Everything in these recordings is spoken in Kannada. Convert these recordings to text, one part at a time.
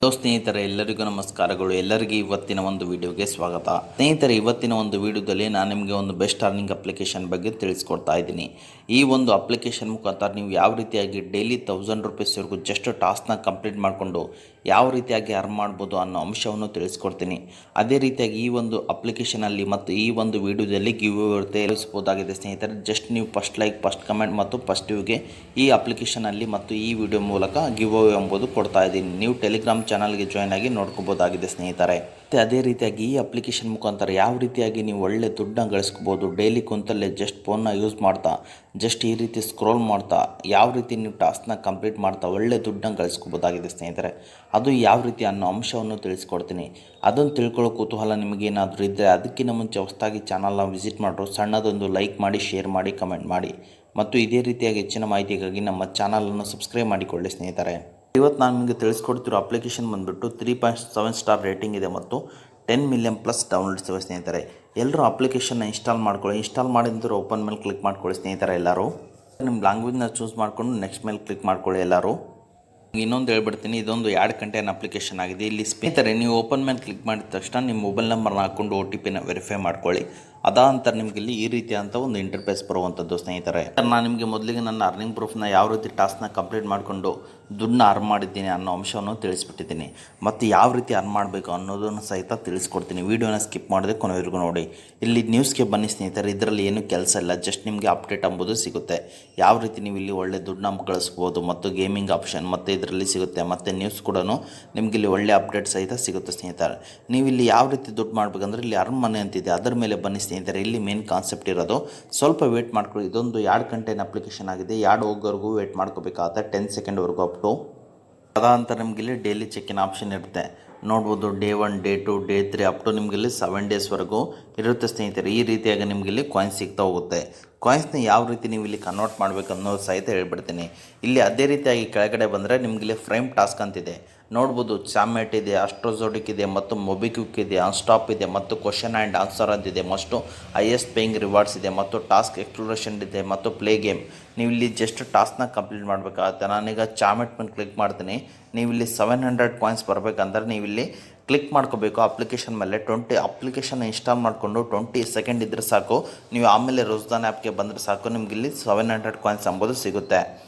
ಸ್ನೇಹಿತರೆ ಎಲ್ಲರಿಗೂ ನಮಸ್ಕಾರಗಳು. ಎಲ್ಲರಿಗೂ ಇವತ್ತಿನ ಒಂದು ವಿಡಿಯೋಗೆ ಸ್ವಾಗತ. ಸ್ನೇಹಿತರೆ, ಇವತ್ತಿನ ಒಂದು ವಿಡಿಯೋದಲ್ಲಿ ನಾನು ನಿಮಗೆ ಒಂದು ಬೆಸ್ಟ್ ಅರ್ನಿಂಗ್ ಅಪ್ಲಿಕೇಶನ್ ಬಗ್ಗೆ ತಿಳಿಸ್ಕೊಡ್ತಾ ಇದ್ದೀನಿ. ಈ ಒಂದು ಅಪ್ಲಿಕೇಶನ್ ಮುಖಾಂತರ ನೀವು ಯಾವ ರೀತಿಯಾಗಿ ಡೈಲಿ 1000 ರೂಪೀಸ್ವರೆಗೂ ಜಸ್ಟ್ ಟಾಸ್ಕ್ನ ಕಂಪ್ಲೀಟ್ ಮಾಡಿಕೊಂಡು ಯಾವ ರೀತಿಯಾಗಿ ಅರ್ನ್ ಮಾಡ್ಬೋದು ಅನ್ನೋ ಅಂಶವನ್ನು ತಿಳಿಸ್ಕೊಡ್ತೀನಿ. ಅದೇ ರೀತಿಯಾಗಿ ಈ ಒಂದು ಅಪ್ಲಿಕೇಶನಲ್ಲಿ ಮತ್ತು ಈ ಒಂದು ವಿಡಿಯೋದಲ್ಲಿ ಗಿವ್ ಇರುತ್ತೆ ತಿಳಿಸ್ಬೋದಾಗಿದೆ. ಸ್ನೇಹಿತರೆ, ಜಸ್ಟ್ ನೀವು ಫಸ್ಟ್ ಲೈಕ್, ಫಸ್ಟ್ ಕಮೆಂಟ್ ಮತ್ತು ಫಸ್ಟ್ ವ್ಯೂಗೆ ಈ ಅಪ್ಲಿಕೇಶನಲ್ಲಿ ಮತ್ತು ಈ ವಿಡಿಯೋ ಮೂಲಕ ಗಿವ್ ಎಂಬುದು ಕೊಡ್ತಾ ಇದ್ದೀನಿ. ನೀವು ಟೆಲಿಗ್ರಾಮ್ ಚಾನಲ್ಗೆ ಜಾಯ್ನ್ ಆಗಿ ನೋಡ್ಕೋಬೋದಾಗಿದೆ ಸ್ನೇಹಿತರೆ. ಮತ್ತು ಅದೇ ರೀತಿಯಾಗಿ ಈ ಅಪ್ಲಿಕೇಶನ್ ಮುಖಾಂತರ ಯಾವ ರೀತಿಯಾಗಿ ನೀವು ಒಳ್ಳೆ ದುಡ್ಡನ್ನ ಗಳಿಸ್ಕೋಬೋದು. ಡೈಲಿ ಕುಂತಲ್ಲೇ ಜಸ್ಟ್ ಫೋನ್ನ ಯೂಸ್ ಮಾಡ್ತಾ ಜಸ್ಟ್ ಈ ರೀತಿ ಸ್ಕ್ರೋಲ್ ಮಾಡ್ತಾ ಯಾವ ರೀತಿ ನೀವು ಟಾಸ್ಕ್ನ ಕಂಪ್ಲೀಟ್ ಮಾಡ್ತಾ ಒಳ್ಳೆ ದುಡ್ಡನ್ನ ಗಳಿಸ್ಕೋಬೋದಾಗಿದೆ ಸ್ನೇಹಿತರೆ. ಅದು ಯಾವ ರೀತಿ ಅನ್ನೋ ಅಂಶವನ್ನು ತಿಳಿಸ್ಕೊಡ್ತೀನಿ. ಅದನ್ನು ತಿಳ್ಕೊಳ್ಳೋ ಕುತೂಹಲ ನಿಮಗೇನಾದರೂ ಇದ್ದರೆ ಅದಕ್ಕಿಂತ ಮುಂಚೆ ಹೊಸದಾಗಿ ಚಾನಲ್ನ ವಿಸಿಟ್ ಮಾಡಿದ್ರು ಸಣ್ಣದೊಂದು ಲೈಕ್ ಮಾಡಿ, ಶೇರ್ ಮಾಡಿ, ಕಮೆಂಟ್ ಮಾಡಿ ಮತ್ತು ಇದೇ ರೀತಿಯಾಗಿ ಹೆಚ್ಚಿನ ಮಾಹಿತಿಗಾಗಿ ನಮ್ಮ ಚಾನಲನ್ನು ಸಬ್ಸ್ಕ್ರೈಬ್ ಮಾಡಿಕೊಳ್ಳಿ ಸ್ನೇಹಿತರೆ. ಇವತ್ತು ನಾನು ನಿಮಗೆ ತಿಳಿಸ್ಕೊಡ್ತಿರೋ ಅಪ್ಲಿಕೇಶನ್ ಬಂದುಬಿಟ್ಟು 3.7 ಸ್ಟಾರ್ ರೇಟಿಂಗ್ ಇದೆ ಮತ್ತು 10 ಮಿಲಿಯನ್ ಪ್ಲಸ್ ಡೌನ್ಲೋಡ್ಸ್ ಇವೆ ಸ್ನೇಹಿತರೆ. ಎಲ್ಲರೂ ಅಪ್ಲಿಕೇಶನ್ನ ಇನ್ಸ್ಟಾಲ್ ಮಾಡ್ಕೊಳ್ಳಿ. ಇನ್ಸ್ಟಾಲ್ ಮಾಡಿದ್ರೆ ಓಪನ್ ಮೇಲೆ ಕ್ಲಿಕ್ ಮಾಡ್ಕೊಳ್ಳಿ ಸ್ನೇಹಿತರೆ. ಎಲ್ಲರೂ ನಿಮ್ಮ ಲ್ಯಾಂಗ್ವೇಜ್ನ ಚೂಸ್ ಮಾಡಿಕೊಂಡು ನೆಕ್ಸ್ಟ್ ಮೇಲೆ ಕ್ಲಿಕ್ ಮಾಡ್ಕೊಳ್ಳಿ. ಎಲ್ಲರೂ ಇನ್ನೊಂದು ಹೇಳ್ಬಿಡ್ತೀನಿ, ಇದೊಂದು 2 ಕಂಟೆಂಟ್ ಅಪ್ಲಿಕೇಶನ್ ಆಗಿದೆ. ಇಲ್ಲಿ ಸ್ನೇಹಿತರೆ, ನೀವು ಓಪನ್ ಮೇಲೆ ಕ್ಲಿಕ್ ಮಾಡಿದ ತಕ್ಷಣ ನಿಮ್ಮ ಮೊಬೈಲ್ ನಂಬರ್ನ ಹಾಕ್ಕೊಂಡು OTPನ ವೆರಿಫೈ ಮಾಡ್ಕೊಳ್ಳಿ. ಅದಾನಂತರ ನಿಮಗೆ ಇಲ್ಲಿ ಈ ರೀತಿಯಾದಂಥ ಒಂದು ಇಂಟರ್ಫೇಸ್ ಬರುವಂಥದ್ದು ಸ್ನೇಹಿತರೆ. ನಾನು ನಿಮಗೆ ಮೊದಲಿಗೆ ನನ್ನ ಅರ್ನಿಂಗ್ ಪ್ರೂಫ್ನ ಯಾವ ರೀತಿ ಟಾಸ್ಕ್ನ ಕಂಪ್ಲೀಟ್ ಮಾಡಿಕೊಂಡು ದುಡ್ಡನ್ನ ಅರ್ನ್ ಮಾಡಿದ್ದೀನಿ ಅನ್ನೋ ಅಂಶವನ್ನು ತಿಳಿಸ್ಬಿಟ್ಟಿದ್ದೀನಿ. ಮತ್ತು ಯಾವ ರೀತಿ ಅರ್ನ್ ಮಾಡಬೇಕು ಅನ್ನೋದನ್ನು ಸಹಿತ ತಿಳಿಸ್ಕೊಡ್ತೀನಿ. ವೀಡಿಯೋನ ಸ್ಕಿಪ್ ಮಾಡದೆ ಕೊನೆವರೆಗೂ ನೋಡಿ. ಇಲ್ಲಿ ನ್ಯೂಸ್ಗೆ ಬನ್ನಿ ಸ್ನೇಹಿತರೆ. ಇದರಲ್ಲಿ ಏನೂ ಕೆಲಸ ಇಲ್ಲ, ಜಸ್ಟ್ ನಿಮಗೆ ಅಪ್ಡೇಟ್ ಅಂಬೋದು ಸಿಗುತ್ತೆ. ಯಾವ ರೀತಿ ನೀವು ಇಲ್ಲಿ ಒಳ್ಳೆ ದುಡ್ಡನ್ನ ಗಳಿಸ್ಬೋದು ಮತ್ತು ಗೇಮಿಂಗ್ ಆಪ್ಷನ್ ಮತ್ತು ಇದರಲ್ಲಿ ಸಿಗುತ್ತೆ ಮತ್ತು ನ್ಯೂಸ್ ಕೂಡ ನಿಮಗೆ ಇಲ್ಲಿ ಒಳ್ಳೆ ಅಪ್ಡೇಟ್ ಸಹಿತ ಸಿಗುತ್ತೆ ಸ್ನೇಹಿತರೆ. ನೀವು ಇಲ್ಲಿ ಯಾವ ರೀತಿ ದುಡ್ಡು ಮಾಡಬೇಕಂದ್ರೆ ಇಲ್ಲಿ ಅರ್ನ್ ಮನೆ ಅಂತಿದೆ, ಅದರ ಮೇಲೆ ಬನ್ನಿ ಸ್ನೇಹಿತರೆ. ಇಲ್ಲಿ ಮೇನ್ ಕಾನ್ಸೆಪ್ಟ್ ಇರೋದು ಸ್ವಲ್ಪ ವೇಟ್ ಮಾಡ್ಕೊಳ್ಳಿ. ಇದೊಂದು 2 ಕಂಟೆಂಟ್ ಅಪ್ಲಿಕೇಶನ್ ಆಗಿದೆ. 2 ಹೋಗೋವರೆಗೂ ವೇಟ್ ಮಾಡ್ಕೋಬೇಕಾಗುತ್ತೆ, 10 ಸೆಕೆಂಡ್ವರೆಗೂ ಅಪ್ ಟು. ಅದಾನಂತರ ನಿಮಗೆ ಇಲ್ಲಿ ಡೈಲಿ ಚೆಕ್ಕಿನ ಆಪ್ಷನ್ ಇರುತ್ತೆ ನೋಡ್ಬೋದು. Day 1, day 2, day 3 up to ನಿಮಗೆ ಇಲ್ಲಿ 7 ಡೇಸ್ವರೆಗೂ ಇರುತ್ತೆ ಸ್ನೇಹಿತರೆ. ಈ ರೀತಿಯಾಗಿ ನಿಮಗೆ ಇಲ್ಲಿ ಕಾಯಿನ್ಸ್ ಸಿಗ್ತಾ ಹೋಗುತ್ತೆ. ಕಾಯಿನ್ಸ್ನ ಯಾವ ರೀತಿ ನೀವು ಇಲ್ಲಿ ಕನ್ವರ್ಟ್ ಮಾಡಬೇಕು ಅನ್ನೋದು ಸಹಿತ ಹೇಳ್ಬಿಡ್ತೀನಿ. ಇಲ್ಲಿ ಅದೇ ರೀತಿಯಾಗಿ ಕೆಳಗಡೆ ಬಂದರೆ ನಿಮಗೆ ಇಲ್ಲಿ ಫ್ರೇಮ್ ಟಾಸ್ಕ್ ಅಂತಿದೆ ನೋಡ್ಬೋದು. ಚಾಮೆಟ್ ಇದೆ, ಅಸ್ಟ್ರೋಜೋಡಿಕ್ ಇದೆ ಮತ್ತು ಮೊಬಿಕ್ವಿಕ್ ಇದೆ, ಅನ್ಸ್ಟಾಪ್ ಇದೆ ಮತ್ತು ಕ್ವಶನ್ ಆ್ಯಂಡ್ ಆನ್ಸರ್ ಅಂತಿದೆ ಮತ್ತು ಹೈಯೆಸ್ಟ್ ಪೇಯಿಂಗ್ ರಿವಾರ್ಡ್ಸ್ ಇದೆ ಮತ್ತು ಟಾಸ್ಕ್ ಎಕ್ಸ್ಪ್ಲೋರೇಷನ್ ಇದೆ ಮತ್ತು ಪ್ಲೇ ಗೇಮ್. ನೀವು ಇಲ್ಲಿ ಜಸ್ಟ್ ಟಾಸ್ಕ್ನ ಕಂಪ್ಲೀಟ್ ಮಾಡಬೇಕಾಗುತ್ತೆ. ನಾನೀಗ ಚಾಮೆಟ್ ಮೇಲೆ ಕ್ಲಿಕ್ ಮಾಡ್ತೀನಿ. ನೀವು ಇಲ್ಲಿ 700 ಕಾಯಿನ್ಸ್ ಬರಬೇಕಂದ್ರೆ ನೀವು ಇಲ್ಲಿ ಕ್ಲಿಕ್ ಮಾಡ್ಕೋಬೇಕು ಅಪ್ಲಿಕೇಶನ್ ಮೇಲೆ. 20 ಅಪ್ಲಿಕೇಶನ್ ಇನ್ಸ್ಟಾಲ್ ಮಾಡಿಕೊಂಡು 20 ಸೆಕೆಂಡ್ ಇದ್ದರೆ ಸಾಕು. ನೀವು ಆಮೇಲೆ ರೋಜ್ದಾನ್ ಆ್ಯಪ್ಗೆ ಬಂದರೆ ಸಾಕು, ನಿಮ್ಗೆ ಇಲ್ಲಿ 700 ಕಾಯಿನ್ಸ್ ಅಂಬೋದು ಸಿಗುತ್ತೆ.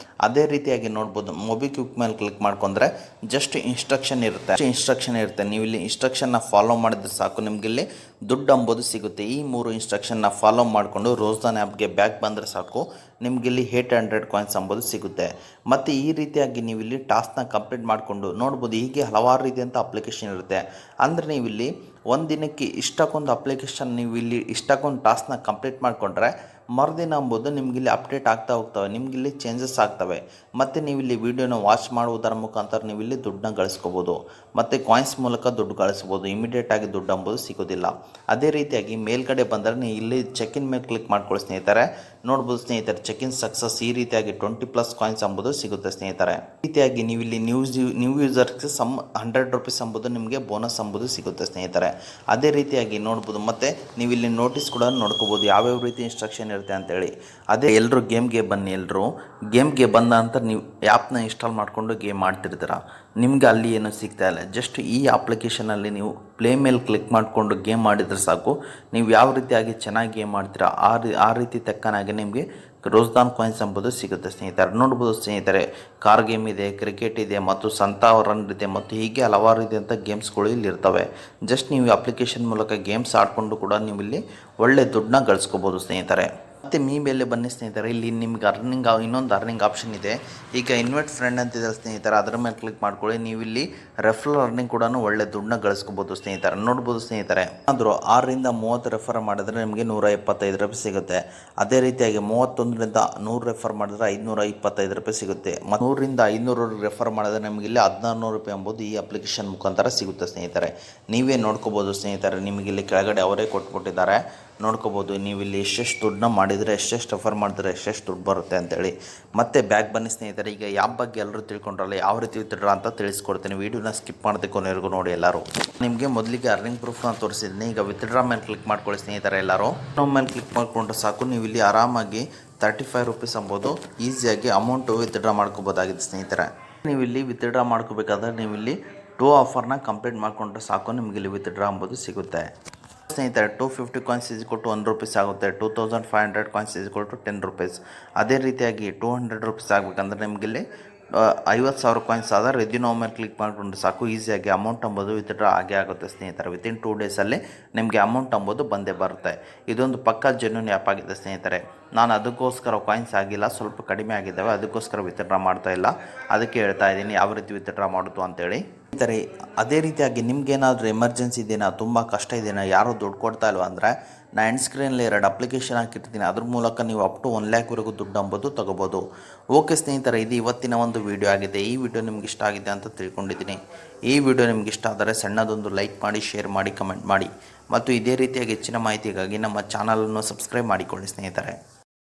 ಅದೇ ರೀತಿಯಾಗಿ ನೋಡ್ಬೋದು. ಮೊಬಿಕ್ವಿಕ್ ಮೇಲೆ ಕ್ಲಿಕ್ ಮಾಡ್ಕೊಂಡ್ರೆ ಜಸ್ಟ್ ಇನ್ಸ್ಟ್ರಕ್ಷನ್ ಇರುತ್ತೆ. ನೀವು ಇಲ್ಲಿ ಇನ್ಸ್ಟ್ರಕ್ಷನ್ನ ಫಾಲೋ ಮಾಡಿದ್ರೆ ಸಾಕು, ನಿಮ್ಗೆ ಇಲ್ಲಿ ದುಡ್ಡು ಅಂಬೋದು ಸಿಗುತ್ತೆ. ಈ 3 ಇನ್ಸ್ಟ್ರಕ್ಷನ್ನ ಫಾಲೋ ಮಾಡಿಕೊಂಡು ರೋಜ್ದಾನ್ ಆ್ಯಪ್ಗೆ ಬ್ಯಾಕ್ ಬಂದರೆ ಸಾಕು, ನಿಮ್ಗೆ ಇಲ್ಲಿ 800 ಕಾಯಿನ್ಸ್ ಅಂಬೋದು ಸಿಗುತ್ತೆ. ಮತ್ತು ಈ ರೀತಿಯಾಗಿ ನೀವು ಇಲ್ಲಿ ಟಾಸ್ಕ್ನ ಕಂಪ್ಲೀಟ್ ಮಾಡಿಕೊಂಡು ನೋಡ್ಬೋದು. ಹೀಗೆ ಹಲವಾರು ರೀತಿಯಂಥ ಅಪ್ಲಿಕೇಶನ್ ಇರುತ್ತೆ. ಅಂದರೆ ನೀವು ಇಲ್ಲಿ ಒಂದು ದಿನಕ್ಕೆ ಇಷ್ಟಕ್ಕೊಂದು ಅಪ್ಲಿಕೇಶನ್ ನೀವು ಇಲ್ಲಿ ಇಷ್ಟಕ್ಕೊಂದು ಟಾಸ್ಕ್ನ ಕಂಪ್ಲೀಟ್ ಮಾಡಿಕೊಂಡ್ರೆ ಮರುದಿನ ಅಂಬೋದು ನಿಮಗಿಲ್ಲಿ ಅಪ್ಡೇಟ್ ಆಗ್ತಾ ಹೋಗ್ತವೆ, ನಿಮಗಿಲ್ಲಿ ಚೇಂಜಸ್ ಆಗ್ತವೆ. ಮತ್ತು ನೀವು ಇಲ್ಲಿ ವೀಡಿಯೋನ ವಾಚ್ ಮಾಡುವುದರ ಮುಖಾಂತರ ನೀವು ಇಲ್ಲಿ ದುಡ್ಡನ್ನ ಗಳಿಸ್ಕೋಬೋದು ಮತ್ತು ಕಾಯಿನ್ಸ್ ಮೂಲಕ ದುಡ್ಡು ಗಳಿಸ್ಬೋದು. ಇಮಿಡಿಯೇಟಾಗಿ ದುಡ್ಡು ಅಂಬೋದು ಸಿಗೋದಿಲ್ಲ. ಅದೇ ರೀತಿಯಾಗಿ ಮೇಲ್ಗಡೆ ಬಂದರೆ ನೀವು ಇಲ್ಲಿ ಚೆಕ್ಇನ್ ಮೇಲೆ ಕ್ಲಿಕ್ ಮಾಡ್ಕೊಳ್ಳಿ ಸ್ನೇಹಿತರೆ. ನೋಡ್ಬೋದು ಸ್ನೇಹಿತರೆ, ಚೆಕ್ಇನ್ ಸಕ್ಸಸ್. ಈ ರೀತಿಯಾಗಿ 20+ ಕಾಯಿನ್ಸ್ ಅಂಬೋದು ಸಿಗುತ್ತೆ ಸ್ನೇಹಿತರೆ. ಈ ರೀತಿಯಾಗಿ ನೀವು ಇಲ್ಲಿ ನ್ಯೂ ಯೂಸರ್ಸ್ಗೆ 100 ರೂಪೀಸ್ ಅಂಬೋದು ನಿಮಗೆ ಬೋನಸ್ ಅಂಬೋದು ಸಿಗುತ್ತೆ ಸ್ನೇಹಿತರೆ. ಅದೇ ರೀತಿಯಾಗಿ ನೋಡ್ಬೋದು. ಮತ್ತು ನೀವು ಇಲ್ಲಿ ನೋಟಿಸ್ ಕೂಡ ನೋಡ್ಕೋಬೋದು ಯಾವ್ಯಾವ ರೀತಿ ಇನ್ಸ್ಟ್ರಕ್ಷನ್ ಇರುತ್ತೆ ಅಂತೇಳಿ. ಅದೇ ಎಲ್ಲರೂ ಗೇಮ್ಗೆ ಬನ್ನಿ. ಎಲ್ಲರೂ ಗೇಮ್ಗೆ ಬಂದ ನಂತರ ನೀವು ಆ್ಯಪ್ನ ಇನ್ಸ್ಟಾಲ್ ಮಾಡಿಕೊಂಡು ಗೇಮ್ ಮಾಡ್ತಿರ್ತೀರ, ನಿಮಗೆ ಅಲ್ಲಿ ಏನೂ ಸಿಗ್ತಾ ಇಲ್ಲ. ಜಸ್ಟ್ ಈ ಅಪ್ಲಿಕೇಶನಲ್ಲಿ ನೀವು ಪ್ಲೇ ಮೇಲೆ ಕ್ಲಿಕ್ ಮಾಡಿಕೊಂಡು ಗೇಮ್ ಮಾಡಿದರೆ ಸಾಕು, ನೀವು ಯಾವ ರೀತಿಯಾಗಿ ಚೆನ್ನಾಗಿ ಗೇಮ್ ಮಾಡ್ತೀರಾ ಆ ರೀತಿ ತಕ್ಕನಾಗಿ ನಿಮಗೆ ರೋಜ್ದಾನ್ ಕಾಯಿನ್ಸ್ ಎಂಬುದು ಸಿಗುತ್ತೆ ಸ್ನೇಹಿತರೆ. ನೋಡ್ಬೋದು ಸ್ನೇಹಿತರೆ, ಕಾರ್ ಗೇಮ್ ಇದೆ, ಕ್ರಿಕೆಟ್ ಇದೆ ಮತ್ತು ಸಂತಾ ರನ್ ಇದೆ ಮತ್ತು ಹೀಗೆ ಹಲವಾರು ರೀತಿಯಂಥ ಗೇಮ್ಸ್ಗಳು ಇಲ್ಲಿ ಇರ್ತವೆ. ಜಸ್ಟ್ ನೀವು ಅಪ್ಲಿಕೇಶನ್ ಮೂಲಕ ಗೇಮ್ಸ್ ಆಡಿಕೊಂಡು ಕೂಡ ನೀವು ಇಲ್ಲಿ ಒಳ್ಳೆ ದುಡ್ಡನ್ನ ಗಳಿಸ್ಕೋಬೋದು ಸ್ನೇಹಿತರೆ. ಮತ್ತು ಮೇಲೆ ಬನ್ನಿ ಸ್ನೇಹಿತರೆ. ಇಲ್ಲಿ ನಿಮ್ಗೆ ಇನ್ನೊಂದು ಅರ್ನಿಂಗ್ ಆಪ್ಷನ್ ಇದೆ. ಈಗ ಇನ್ವೈಟ್ ಫ್ರೆಂಡ್ ಅಂತಿದೆ ಸ್ನೇಹಿತರೆ, ಅದರ ಮೇಲೆ ಕ್ಲಿಕ್ ಮಾಡ್ಕೊಳ್ಳಿ. ನೀವು ಇಲ್ಲಿ ರೆಫರಲ್ ಅರ್ನಿಂಗ್ ಕೂಡ ಒಳ್ಳೆ ದುಡ್ಡನ್ನ ಗಳಿಸ್ಕೋಬೋದು ಸ್ನೇಹಿತರೆ. ನೋಡ್ಬೋದು ಸ್ನೇಹಿತರೆ, ಆದರೂ 6ರಿಂದ 30 ರೆಫರ್ ಮಾಡಿದ್ರೆ ನಿಮಗೆ 125 ರೂಪಾಯಿ ಸಿಗುತ್ತೆ. ಅದೇ ರೀತಿಯಾಗಿ 31ರಿಂದ 100 ರೆಫರ್ ಮಾಡಿದ್ರೆ 525 ರೂಪಾಯಿ ಸಿಗುತ್ತೆ. ಮತ್ತು 100ರಿಂದ 500 ರೆಫರ್ ಮಾಡಿದ್ರೆ ನಿಮಗೆ ಇಲ್ಲಿ 1600 ರೂಪಾಯಿ ಎಂಬುದು ಈ ಅಪ್ಲಿಕೇಶನ್ ಮುಖಾಂತರ ಸಿಗುತ್ತೆ ಸ್ನೇಹಿತರೆ. ನೀವೇ ನೋಡ್ಕೋಬೋದು ಸ್ನೇಹಿತರೆ. ನಿಮಗೆ ಇಲ್ಲಿ ಕೆಳಗಡೆ ಅವರೇ ಕೊಟ್ಬಿಟ್ಟಿದ್ದಾರೆ ನೋಡ್ಕೋಬೋದು. ನೀವು ಇಲ್ಲಿ ಎಷ್ಟೆಷ್ಟು ದುಡ್ಡನ್ನ ಮಾಡಿದರೆ, ಎಷ್ಟೆಷ್ಟು ರೆಫರ್ ಮಾಡಿದ್ರೆ ಎಷ್ಟೆಷ್ಟು ದುಡ್ಡು ಬರುತ್ತೆ ಅಂತೇಳಿ. ಮತ್ತೆ ಬ್ಯಾಕ್ ಬನ್ನಿ ಸ್ನೇಹಿತರೆ. ಈಗ ಯಾವ ಬಗ್ಗೆ ಎಲ್ಲರೂ ತಿಳ್ಕೊಂಡ್ರಲ್ಲ, ಯಾವ ರೀತಿ ವಿತ್ಡ್ರಾ ಅಂತ ತಿಳಿಸ್ಕೊಡ್ತೀನಿ. ವೀಡಿಯೋನ ಸ್ಕಿಪ್ ಮಾಡದೆ ಕೊನೆವರೆಗೂ ನೋಡಿ ಎಲ್ಲರೂ. ನಿಮಗೆ ಮೊದಲಿಗೆ ಅರ್ನಿಂಗ್ ಪ್ರೂಫ್ನ ತೋರಿಸಿದ್ದೀನಿ. ಈಗ ವಿತ್ಡ್ರಾ ಮೇಲೆ ಕ್ಲಿಕ್ ಮಾಡ್ಕೊಳ್ಳಿ ಸ್ನೇಹಿತರೆ. ಎಲ್ಲರೂ ಮೇಲೆ ಕ್ಲಿಕ್ ಮಾಡಿಕೊಂಡ್ರೆ ಸಾಕು, ನೀವು ಇಲ್ಲಿ ಆರಾಮಾಗಿ 35 ರೂಪೀಸ್ ಅಂಬೋದು ಈಸಿಯಾಗಿ ಅಮೌಂಟು ವಿತ್ಡ್ರಾ ಮಾಡ್ಕೋಬೋದಾಗಿದೆ ಸ್ನೇಹಿತರೆ. ನೀವು ಇಲ್ಲಿ ವಿತ್ಡ್ರಾ ಮಾಡ್ಕೋಬೇಕಾದ್ರೆ ನೀವು ಇಲ್ಲಿ ಟೂ ಆಫರ್ನ ಕಂಪ್ಲೀಟ್ ಮಾಡಿಕೊಂಡ್ರೆ ಸಾಕು ನಿಮಗೆ ಇಲ್ಲಿ ವಿತ್ಡ್ರಾ ಅಂಬೋದು ಸಿಗುತ್ತೆ. ಸ್ನೇಹಿತರೆ 250 ಕಾಯಿನ್ಸ್ ಈಸ್ಕೊಟ್ಟು ₹1 ಆಗುತ್ತೆ. 2500 ಕಾಯಿನ್ಸ್ ಈಸ್ಕೊಟ್ಟು ₹10. ಅದೇ ರೀತಿಯಾಗಿ ₹200 ಆಗಬೇಕಂದ್ರೆ ನಿಮಗೆ ಇಲ್ಲಿ 50,000 ಕಾಯಿನ್ಸ್ ಆದ ರೆಡ್ಯೂಮ್ ಮೇಲೆ ಕ್ಲಿಕ್ ಮಾಡಿಕೊಂಡು ಸಾಕು, ಈಸಿಯಾಗಿ ಅಮೌಂಟ್ ಅಂಬೋದು ವಿತ್ಡ್ರಾ ಆಗೇ ಆಗುತ್ತೆ ಸ್ನೇಹಿತರೆ. ವಿತಿನ್ 2 ಡೇಸಲ್ಲಿ ನಿಮಗೆ ಅಮೌಂಟ್ ಅಂಬೋದು ಬಂದೇ ಬರುತ್ತೆ. ಇದೊಂದು ಪಕ್ಕಾ ಜೆನ್ಯೂನ್ ಆ್ಯಪ್ ಆಗಿದೆ ಸ್ನೇಹಿತರೆ. ನಾನು ಅದಕ್ಕೋಸ್ಕರ ಕಾಯಿನ್ಸ್ ಆಗಿಲ್ಲ, ಸ್ವಲ್ಪ ಕಡಿಮೆ ಆಗಿದ್ದಾವೆ, ಅದಕ್ಕೋಸ್ಕರ ವಿತ್ಡ್ರಾ ಮಾಡ್ತಾ ಇಲ್ಲ. ಅದಕ್ಕೆ ಹೇಳ್ತಾ ಇದ್ದೀನಿ ಯಾವ ರೀತಿ ವಿತ್ಡ್ರಾ ಮಾಡೋದು ಅಂತೇಳಿ. ಸ್ನೇಹಿತರೆ ಅದೇ ರೀತಿಯಾಗಿ ನಿಮ್ಗೇನಾದರೂ ಎಮರ್ಜೆನ್ಸಿ ಇದೆಯಾ, ತುಂಬ ಕಷ್ಟ ಇದೆಯಾ, ಯಾರೂ ದುಡ್ಡು ಕೊಡ್ತಾ ಇಲ್ವ ಅಂದರೆ ನಾನು ಎಂಡ್ ಸ್ಕ್ರೀನಲ್ಲಿ 2 ಅಪ್ಲಿಕೇಶನ್ ಹಾಕಿರ್ತೀನಿ. ಅದ್ರ ಮೂಲಕ ನೀವು ಅಪ್ ಟು 1 ಲ್ಯಾಕ್ವರೆಗೂ ದುಡ್ಡು ಅಂಬೋದು ತೊಗೋಬೋದು. ಓಕೆ ಸ್ನೇಹಿತರೆ, ಇದು ಇವತ್ತಿನ ಒಂದು ವಿಡಿಯೋ ಆಗಿದೆ. ಈ ವಿಡಿಯೋ ನಿಮ್ಗೆ ಇಷ್ಟ ಆಗಿದೆ ಅಂತ ತಿಳ್ಕೊಂಡಿದ್ದೀನಿ. ಈ ವಿಡಿಯೋ ನಿಮ್ಗೆ ಇಷ್ಟ ಆದರೆ ಸಣ್ಣದೊಂದು ಲೈಕ್ ಮಾಡಿ, ಶೇರ್ ಮಾಡಿ, ಕಮೆಂಟ್ ಮಾಡಿ ಮತ್ತು ಇದೇ ರೀತಿಯಾಗಿ ಹೆಚ್ಚಿನ ಮಾಹಿತಿಗಾಗಿ ನಮ್ಮ ಚಾನಲನ್ನು ಸಬ್ಸ್ಕ್ರೈಬ್ ಮಾಡಿಕೊಳ್ಳಿ ಸ್ನೇಹಿತರೆ.